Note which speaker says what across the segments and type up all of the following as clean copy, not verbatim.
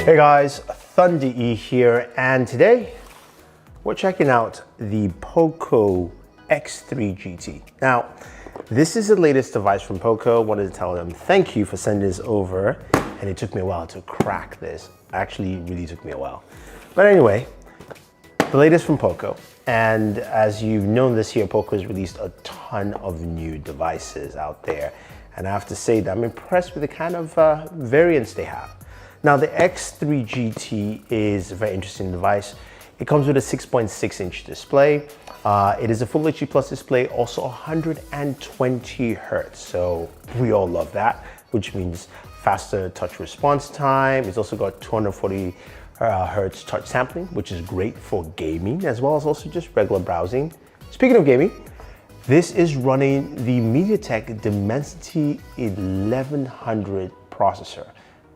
Speaker 1: Hey guys, Thunder E here, and today we're checking out the Poco X3 GT. Now, this is the latest device from Poco. Wanted to tell them thank you for sending this over, and it took me a while to crack this. Actually, it really took me a while. But anyway, the latest from Poco. And as you've known this year, Poco has released a ton of new devices out there. And I have to say that I'm impressed with the kind of variants they have. Now, the X3 GT is a very interesting device. It comes with a 6.6-inch display. It is a Full HD Plus display, also 120 Hertz. So we all love that, which means faster touch response time. It's also got 240 Hertz touch sampling, which is great for gaming, as well as also just regular browsing. Speaking of gaming, this is running the MediaTek Dimensity 1100 processor.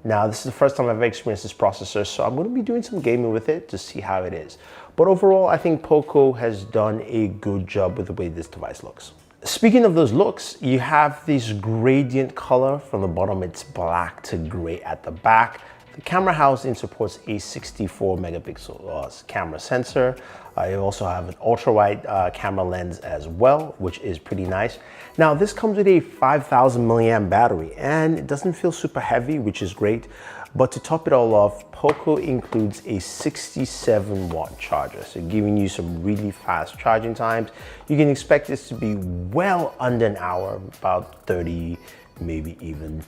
Speaker 1: Now, this is the first time I've experienced this processor, so I'm going to be doing some gaming with it to see how it is. But overall, I think Poco has done a good job with the way this device looks. Speaking of those looks, you have this gradient color. From the bottom, it's black to gray at the back. The camera housing supports a 64 megapixel camera sensor. You also have an ultra-wide camera lens as well, which is pretty nice. Now, this comes with a 5,000 milliamp battery, and it doesn't feel super heavy, which is great. But to top it all off, Poco includes a 67-watt charger, so giving you some really fast charging times. You can expect this to be well under an hour, about 30, maybe even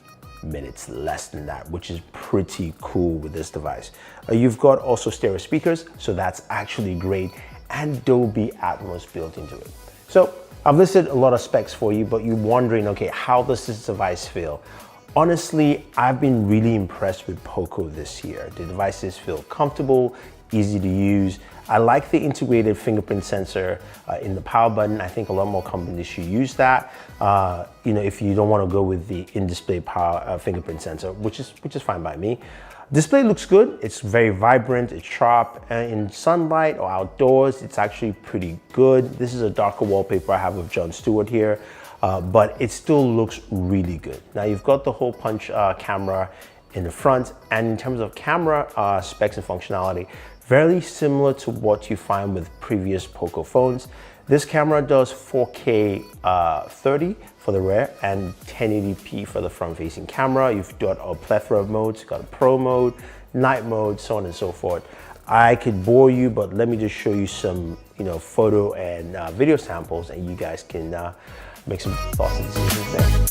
Speaker 1: minutes less than that, which is pretty cool with this device. You've got also stereo speakers, so that's actually great, and Dolby Atmos built into it. So I've listed a lot of specs for you, but you're wondering, okay, how does this device feel? Honestly, I've been really impressed with Poco this year. The devices feel comfortable, easy to use. I like the integrated fingerprint sensor in the power button. I think a lot more companies should use that. If you don't want to go with the in-display power fingerprint sensor, which is fine by me. Display looks good. It's very vibrant. It's sharp. In sunlight or outdoors, it's actually pretty good. This is a darker wallpaper I have with Jon Stewart here, but it still looks really good. Now, you've got the hole punch camera in the front, and in terms of camera specs and functionality, very similar to what you find with previous Poco phones. This camera does 4K 30 for the rear and 1080p for the front-facing camera. You've got a plethora of modes. You've got a pro mode, night mode, so on and so forth. I could bore you, but let me just show you some, photo and video samples, and you guys can make some thoughts and decisions there.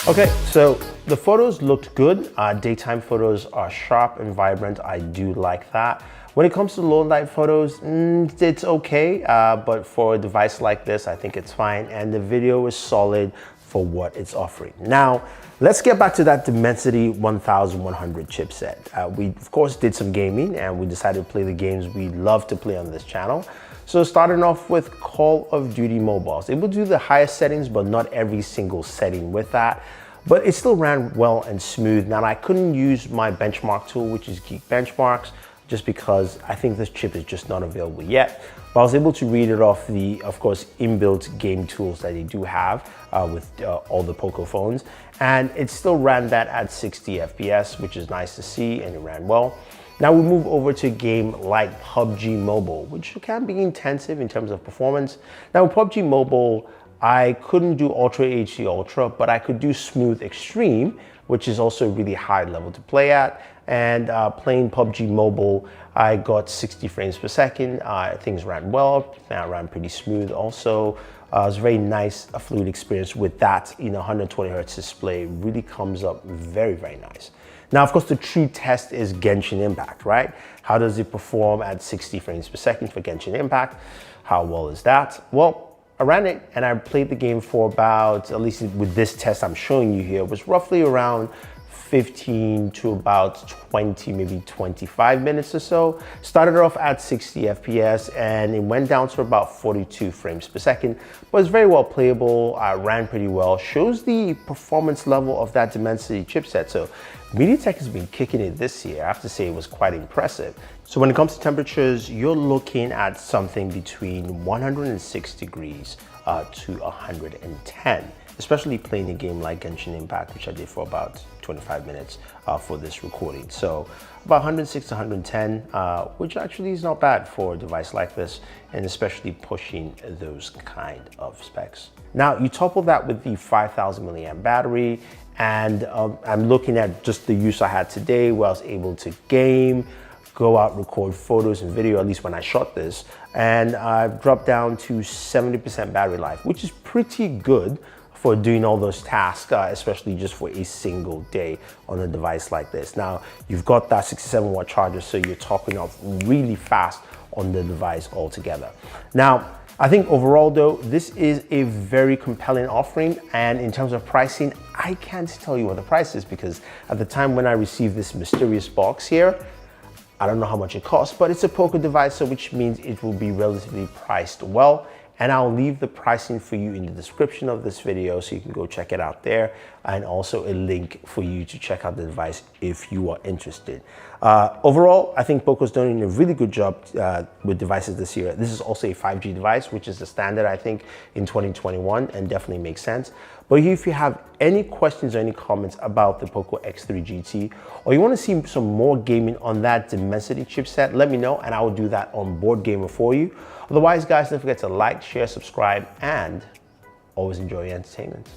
Speaker 1: Okay, so the photos looked good. Daytime photos are sharp and vibrant. I do like that. When it comes to low light photos, it's okay, but for a device like this, I think it's fine. And the video is solid for what it's offering. Now, let's get back to that Dimensity 1100 chipset. We, of course, did some gaming, and we decided to play the games we love to play on this channel. So starting off with Call of Duty Mobile. I was able to do the highest settings, but not every single setting with that. But it still ran well and smooth. Now, I couldn't use my benchmark tool, which is Geek Benchmarks, just because I think this chip is just not available yet. But I was able to read it off the, of course, inbuilt game tools that they do have with all the Poco phones. And it still ran that at 60 FPS, which is nice to see, and it ran well. Now we move over to a game like PUBG Mobile, which can be intensive in terms of performance. Now with PUBG Mobile, I couldn't do Ultra HD Ultra, but I could do Smooth Extreme, which is also a really high level to play at. and playing PUBG Mobile, I got 60 frames per second. Things ran well, ran pretty smooth also. It was a very nice, fluid experience with that, 120 hertz display. Really comes up very, very nice. Now, of course, the true test is Genshin Impact, right? How does it perform at 60 frames per second for Genshin Impact? How well is that? Well, I ran it and I played the game for about, at least with this test I'm showing you here, was roughly around 15 to about 20, maybe 25 minutes or so. Started off at 60 FPS and it went down to about 42 frames per second, but it's very well playable, ran pretty well, shows the performance level of that Dimensity chipset. So MediaTek has been kicking it this year. I have to say it was quite impressive. So when it comes to temperatures, you're looking at something between 106 degrees to 110. Especially playing a game like Genshin Impact, which I did for about 25 minutes for this recording. So about 106 to 110, which actually is not bad for a device like this, and especially pushing those kind of specs. Now, you topple that with the 5,000 milliamp battery, and I'm looking at just the use I had today where I was able to game, go out, record photos and video, at least when I shot this, and I've dropped down to 70% battery life, which is pretty good for doing all those tasks, especially just for a single day on a device like this. Now, you've got that 67 watt charger, so you're topping up really fast on the device altogether. Now, I think overall though, this is a very compelling offering, and in terms of pricing, I can't tell you what the price is because at the time when I received this mysterious box here, I don't know how much it costs, but it's a Poco device, so which means it will be relatively priced well. And I'll leave the pricing for you in the description of this video so you can go check it out there, and also a link for you to check out the device if you are interested. Overall, I think Poco's done a really good job with devices this year. This is also a 5G device, which is the standard, I think, in 2021, and definitely makes sense. But if you have any questions or any comments about the Poco X3 GT, or you want to see some more gaming on that Dimensity chipset, let me know and I will do that on Board Gamer for you. Otherwise, guys, don't forget to like, share, subscribe, and always enjoy your entertainment.